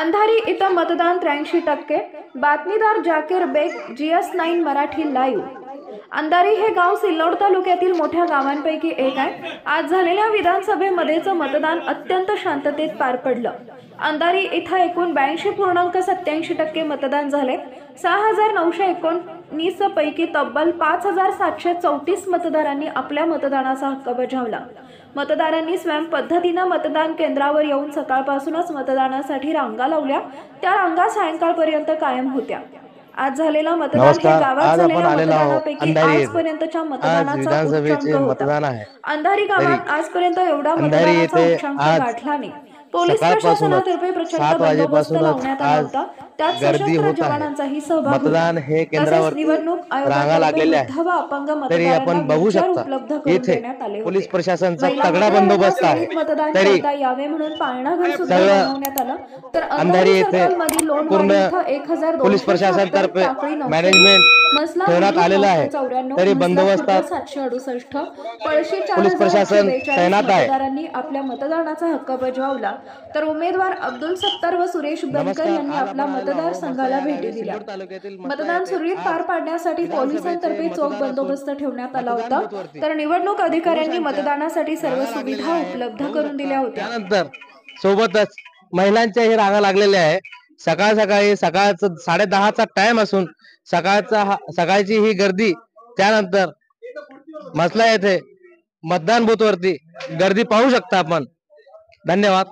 अंधारी इथं मतदान 83%। बातमीदार जाकीर बेग, GS9 Marathi live. अंधारी हे गाव सिल्लोड तालुक्यातील मोठ्या गावांपैकी एक आहे। आज झालेल्या विधानसभेमध्येच मतदान अत्यंत शांततेत पार पडलं। अंधारी इथं एकूण 82.87% मतदान झाले। 6,919 पैकी तब्बल 5,734 मतदारांनी आपल्या मतदानाचा हक्क बजावला। मतदारांनी स्वयं पद्धतीने मतदान केंद्रावर येऊन सकाळपासूनच मतदानासाठी रांगा लावल्या। त्या रांगा सायंकाळपर्यंत कायम होत्या। आज झालेला मतदान हे गावात झालेल्या मतदानापैकी आजपर्यंतच्या मतदानाचा उच्चांक होता। अंधारी गावात आजपर्यंत एवढा मतदानाचा उच्चांक गाठला नाही। पोलीस प्रशासनातर्फे प्रचंड बंदोबस्त लावण्यात आला होता। त्यात सशस्त्र जवानांचाही सहभाग होता। तसेच निवडणूक आयोगातर्फे वृद्ध व अपंग मतदारांना व्हीलचेअर उपलब्ध करून देण्यात आले होते। पोलीस प्रशासनाचा तगडा बंदोबस्त आहे। मतदान करता यावे म्हणून पाळणा घर सुद्धा बनवण्यात आलं। तर अंधारी सर्कलमधील लोणवाडी इथं 1,200 पोलीस प्रशासनातर्फे मॅनेजमेंट ठेवण्यात आलेलं आहे। तरी बंदोबस्तात 768 पळशी पोलीस प्रशासन तैनात आहे। मतदारांनी आपल्या मतदानाचा हक्क बजावला। तर उमेदवार अब्दुल सत्तार व सुरेश बनकर यांनी आपल्या मतदारसंघाला भेटी दिल्या। मतदान सुरळीत पार पाडण्यासाठी पोलिसांतर्फे चोख बंदोबस्त ठेवण्यात आला होता। तर निवडणूक अधिकाऱ्यांनी मतदानासाठी सर्व सुविधा उपलब्ध करून दिल्या होत्या। त्यानंतर सोबतच महिलांच्या ही रांगा लागलेल्या आहे। सकाळचं 10:30चा टाइम असून सकाळची ही गर्दी। त्यानंतर मसला येथे मतदान बूथ वरती गर्दी पाहू शकता आपण। धन्यवाद।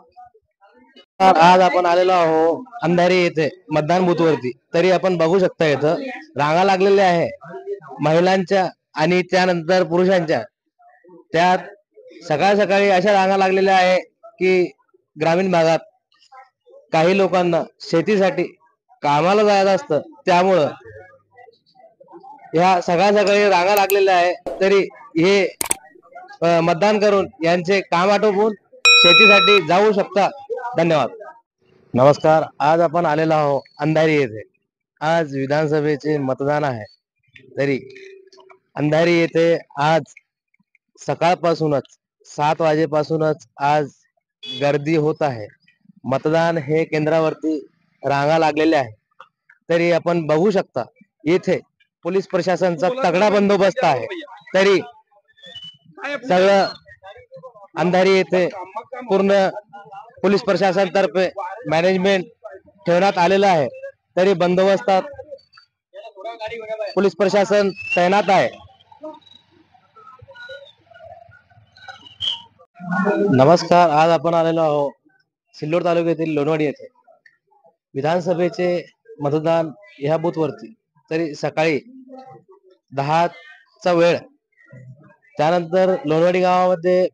आज आपण आलेलो आहोत अंधारी येथे मतदान बूथ वरती। तरी आपण बघू शकता इथं रांगा लागलेल्या आहे महिलांच्या आणि त्यानंतर पुरुषांच्या। त्यात सकाळी अशा रांगा लागलेल्या आहे की ग्रामीण भागात काही लोकांना शेतीसाठी कामाला जायचं असतं, त्यामुळं या सकाळी रांगा लागलेल्या आहे। तरी हे मतदान करून यांचे काम आटोपून शेतीसाठी जाऊ शकता। धन्यवाद। नमस्कार। आज आपण आलेलो आहोत अंधारी येथे। आज विधानसभेचे मतदान आहे। तरी अंधारी येथे आज सकाळपासूनच 7 वाजेपासूनच आज गर्दी होत आहे। मतदान हे केंद्रावरती रांगा लागलेल्या आहे। तरी आपण बघू शकता येथे पोलीस प्रशासनाचा तगडा बंदोबस्त आहे। तरी सगळं अंधारी येथे पूर्ण पोलीस प्रशासनातर्फे मॅनेजमेंट ठेवण्यात आलेलं आहे। तरी बंदोबस्तात पोलीस प्रशासन तैनात आहे। नमस्कार। आज आपण आलेलो आहोत सिल्लोड तालुक्यातील लोणवाडी येथे विधानसभेचे मतदान ह्या बूथ वरती। तरी सकाळी 10चा वेळ। त्यानंतर लोणवाडी गावामध्ये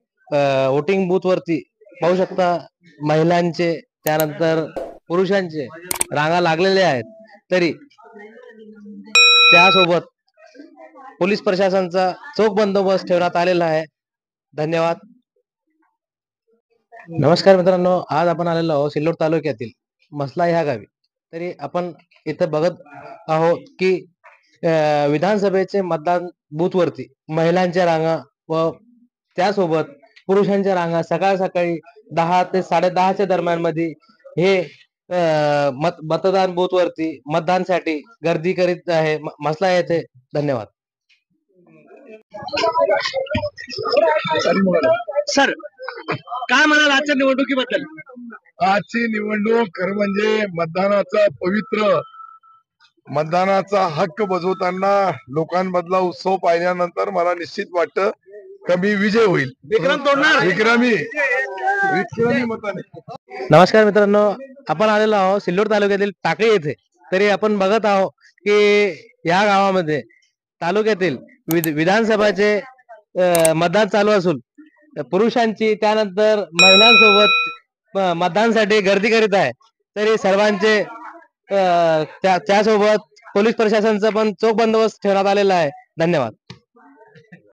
वोटिंग बूथ वरती पाहू शकता महिलांचे त्यानंतर पुरुषांचे रांगा लागलेल्या आहेत। तरी त्यासोबत पोलीस प्रशासनाचा चोख बंदोबस्त ठेवण्यात आलेला आहे। धन्यवाद। नमस्कार मित्रांनो। आज आपण आलेलो आहोत सिल्लोड तालुक्यातील मसला ह्या गावी। तरी आपण इथं बघत आहोत की विधानसभेचे मतदान बूथ वरती महिलांच्या रांगा व त्यासोबत पुरुषांच्या रांगा सकाळी 10 ते 10:30च्या दरम्यान मध्ये हे मतदान बूथ वरती मतदानासाठी गर्दी करीत आहे मसला येथे। धन्यवाद। सर, काय म्हणाल आजच्या निवडणुकीबद्दल? आजची निवडणूक खरं म्हणजे मतदानाचा हक्क बजावताना लोकांमधला उत्सव पाहिल्यानंतर मला निश्चित वाटतं कमी विजय होईल। विक्रमी मताने। नमस्कार मित्रांनो। आपण आलेलो आहोत सिल्लोड तालुक्यातील टाकळी येथे। तरी आपण बघत आहोत की या गावामध्ये तालुक्यातील विधानसभाचे मतदान चालू असून पुरुषांची त्यानंतर महिलांसोबत मतदानासाठी गर्दी करीत आहे। तरी सर्वांचे त्यासोबत पोलीस प्रशासनाचा पण चोख बंदोबस्त ठेवण्यात आलेला आहे। धन्यवाद।